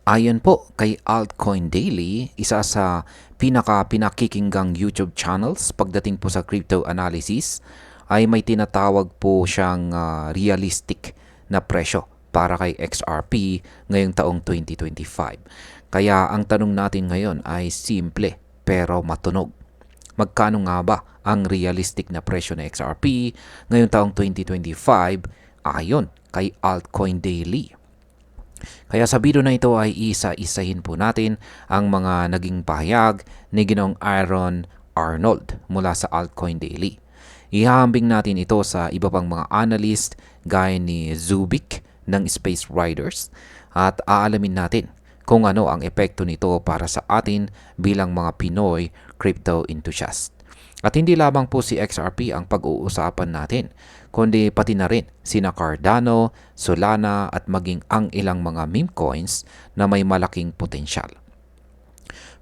Ayon po kay Altcoin Daily, isa sa pinakikinggang YouTube channels pagdating po sa crypto analysis, ay may tinatawag po siyang realistic na presyo para kay XRP ngayong taong 2025. Kaya ang tanong natin ngayon ay simple pero matunog. Magkano nga ba ang realistic na presyo ng XRP ngayong taong 2025 ayon kay Altcoin Daily? Kaya sa video na ito ay isa-isahin po natin ang mga naging pahayag ni Ginoong Aaron Arnold mula sa Altcoin Daily. Ihahambing natin ito sa iba pang mga analyst gaya ni Zubik ng Space Riders at aalamin natin kung ano ang epekto nito para sa atin bilang mga Pinoy crypto enthusiast. At hindi lamang po si XRP ang pag-uusapan natin, kundi pati na rin sina Cardano, Solana at maging ang ilang mga meme coins na may malaking potensyal.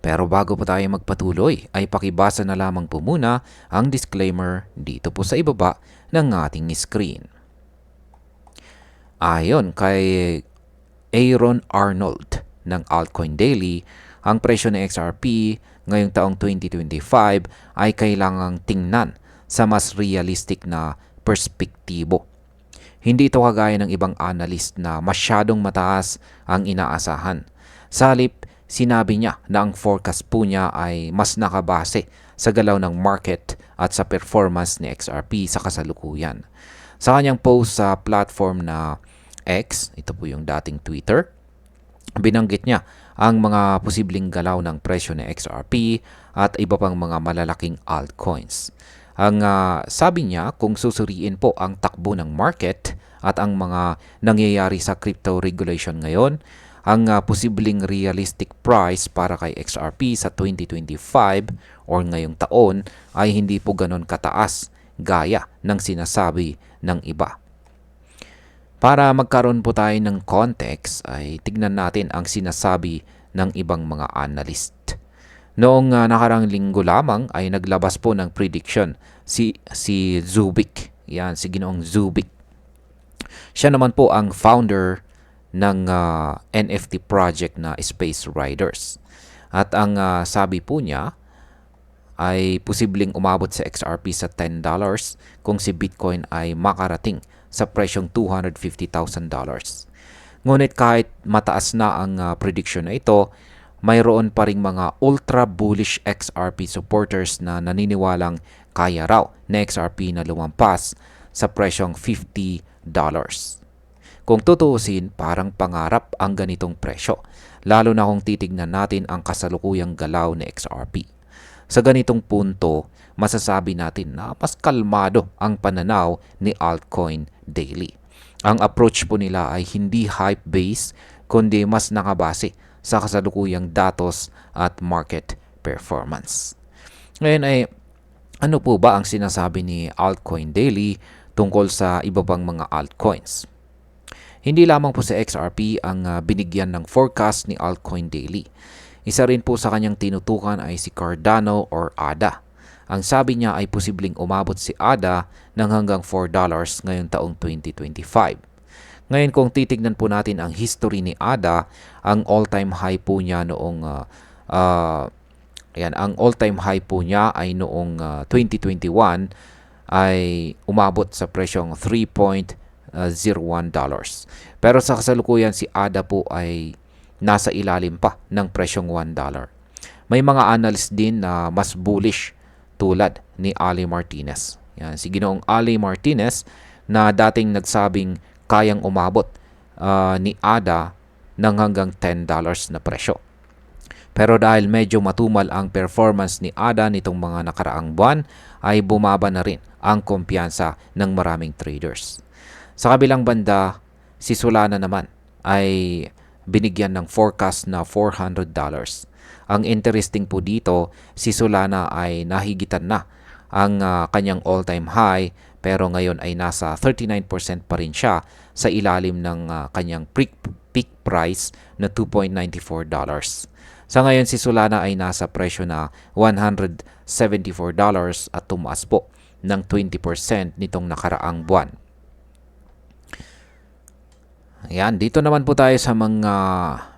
Pero bago po tayo magpatuloy, ay pakibasa na lamang po muna ang disclaimer dito po sa ibaba ng ating screen. Ayon kay Aaron Arnold ng Altcoin Daily, ang presyo ng XRP ngayong taong 2025 ay kailangang tingnan sa mas realistic na perspektibo. Hindi ito kagaya ng ibang analyst na masyadong mataas ang inaasahan. Sa halip, sinabi niya na ang forecast po niya ay mas nakabase sa galaw ng market at sa performance ni XRP sa kasalukuyan. Sa kanyang post sa platform na X, ito po yung dating Twitter, binanggit niya ang mga posibleng galaw ng presyo ng XRP at iba pang mga malalaking altcoins. Ang sabi niya, kung susuriin po ang takbo ng market at ang mga nangyayari sa crypto regulation ngayon, ang posibleng realistic price para kay XRP sa 2025 or ngayong taon ay hindi po ganon kataas gaya ng sinasabi ng iba. Para magkaroon po tayo ng context ay tignan natin ang sinasabi ng ibang mga analyst. Noong nakarang linggo lamang ay naglabas po ng prediction si Zubik. Yan, si Ginoong Zubik. Siya naman po ang founder ng NFT project na Space Riders. At ang sabi po niya ay posibleng umabot sa XRP sa $10 kung si Bitcoin ay makarating sa presyong $250,000. Ngunit kahit mataas na ang prediction na ito, mayroon pa ring mga ultra bullish XRP supporters na naniniwalang kaya raw na XRP na lumampas sa presyong $50. Kung tutuusin, parang pangarap ang ganitong presyo, lalo na kung titignan natin ang kasalukuyang galaw ni XRP. Sa ganitong punto, masasabi natin na mas kalmado ang pananaw ni Altcoin Daily. Ang approach po nila ay hindi hype-based, kundi mas nakabase sa kasalukuyang datos at market performance. Ngayon ay, ano po ba ang sinasabi ni Altcoin Daily tungkol sa iba pang mga altcoins? Hindi lamang po sa XRP ang binigyan ng forecast ni Altcoin Daily. Isa rin po sa kanyang tinutukan ay si Cardano or ADA. Ang sabi niya ay posibleng umabot si ADA ng hanggang $4 ngayong taong 2025. Ngayon kung titignan po natin ang history ni ADA, ang all-time high po niya noong ang all-time high po niya ay noong 2021 ay umabot sa presyong $3.01. Pero sa kasalukuyan si ADA po ay nasa ilalim pa ng presyong $1. May mga analyst din na mas bullish tulad ni Ali Martinez. Yan, si Ginoong Ali Martinez na dating nagsabing kayang umabot ni ADA ng hanggang $10 na presyo. Pero dahil medyo matumal ang performance ni ADA nitong mga nakaraang buwan, ay bumaba na rin ang kumpiyansa ng maraming traders. Sa kabilang banda, si Solana naman ay binigyan ng forecast na $400. Ang interesting po dito, si Solana ay nahigitan na ang kanyang all-time high pero ngayon ay nasa 39% pa rin siya sa ilalim ng kanyang peak price na $2.94. Sa ngayon si Solana ay nasa presyo na $174 at tumaas po ng 20% nitong nakaraang buwan. Ayan, dito naman po tayo sa mga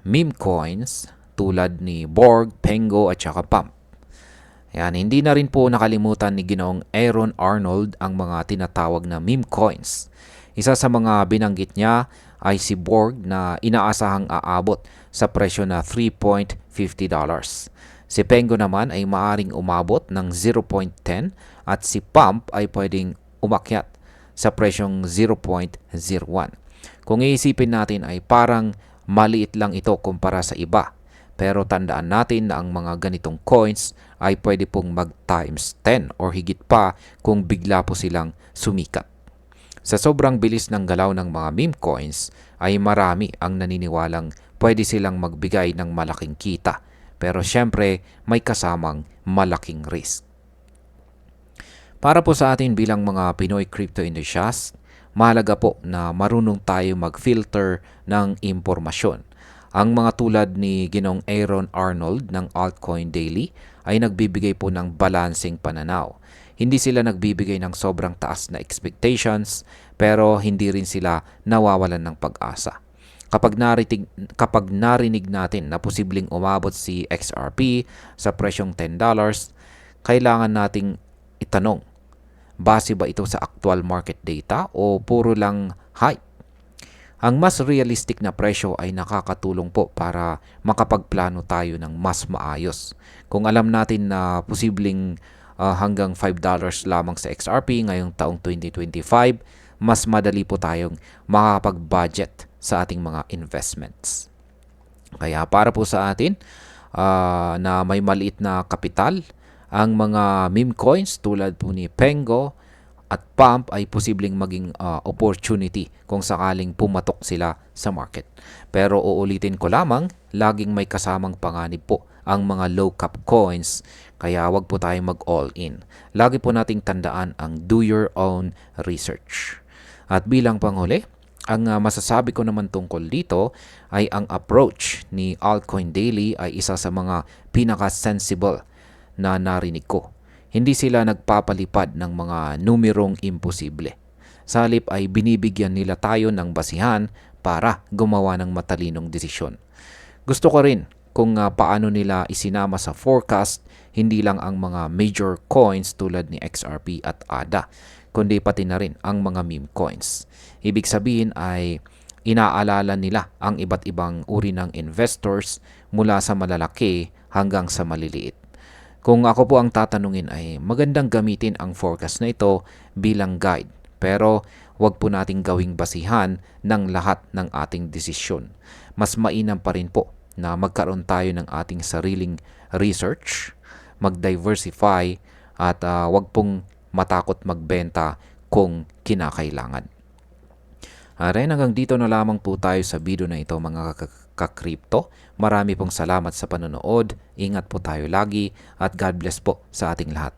meme coins tulad ni Borg, Pengo at saka Pump. Ayan, hindi na rin po nakalimutan ni Ginoong Aaron Arnold ang mga tinatawag na meme coins. Isa sa mga binanggit niya ay si Borg na inaasahang aabot sa presyo na $3.50. Si Pengo naman ay maaring umabot ng 0.10 at si Pump ay pwedeng umakyat sa presyong 0.01. Kung iisipin natin ay parang maliit lang ito kumpara sa iba. Pero tandaan natin na ang mga ganitong coins ay pwede pong mag times 10 or higit pa kung bigla po silang sumikat. Sa sobrang bilis ng galaw ng mga meme coins ay marami ang naniniwalang pwede silang magbigay ng malaking kita. Pero syempre may kasamang malaking risk. Para po sa atin bilang mga Pinoy crypto enthusiasts, mahalaga po na marunong tayo mag-filter ng impormasyon. Ang mga tulad ni Ginoong Aaron Arnold ng Altcoin Daily ay nagbibigay po ng balancing pananaw. Hindi sila nagbibigay ng sobrang taas na expectations pero hindi rin sila nawawalan ng pag-asa. Kapag narinig natin na posibleng umabot si XRP sa presyong $10, kailangan nating itanong, base ba ito sa actual market data o puro lang hype? Ang mas realistic na presyo ay nakakatulong po para makapagplano tayo ng mas maayos. Kung alam natin na posibleng hanggang $5 lamang sa XRP ngayong taong 2025, mas madali po tayong makakapag-budget sa ating mga investments. Kaya para po sa atin na may maliit na kapital, ang mga meme coins tulad po ni Pengo at Pump ay posibleng maging opportunity kung sakaling pumatok sila sa market. Pero uulitin ko lamang, laging may kasamang panganib po ang mga low cap coins, kaya wag po tayong mag-all in. Lagi po nating tandaan ang do your own research. At bilang panghuli, ang masasabi ko naman tungkol dito ay ang approach ni Altcoin Daily ay isa sa mga pinaka-sensible na narinig ko. Hindi sila nagpapalipad ng mga numerong imposible. Sa halip ay binibigyan nila tayo ng basihan para gumawa ng matalinong desisyon. Gusto ko rin kung paano nila isinama sa forecast hindi lang ang mga major coins tulad ni XRP at ADA, kundi pati na rin ang mga meme coins. Ibig sabihin ay inaalala nila ang iba't ibang uri ng investors mula sa malalaki hanggang sa maliliit. Kung ako po ang tatanungin ay magandang gamitin ang forecast na ito bilang guide. Pero wag po nating gawing basihan ng lahat ng ating desisyon. Mas mainam pa rin po na magkaroon tayo ng ating sariling research, mag-diversify at wag pong matakot magbenta kung kinakailangan. Ren, hanggang dito na lamang po tayo sa video na ito mga ka-crypto. Marami pong salamat sa panonood. Ingat po tayo lagi at God bless po sa ating lahat.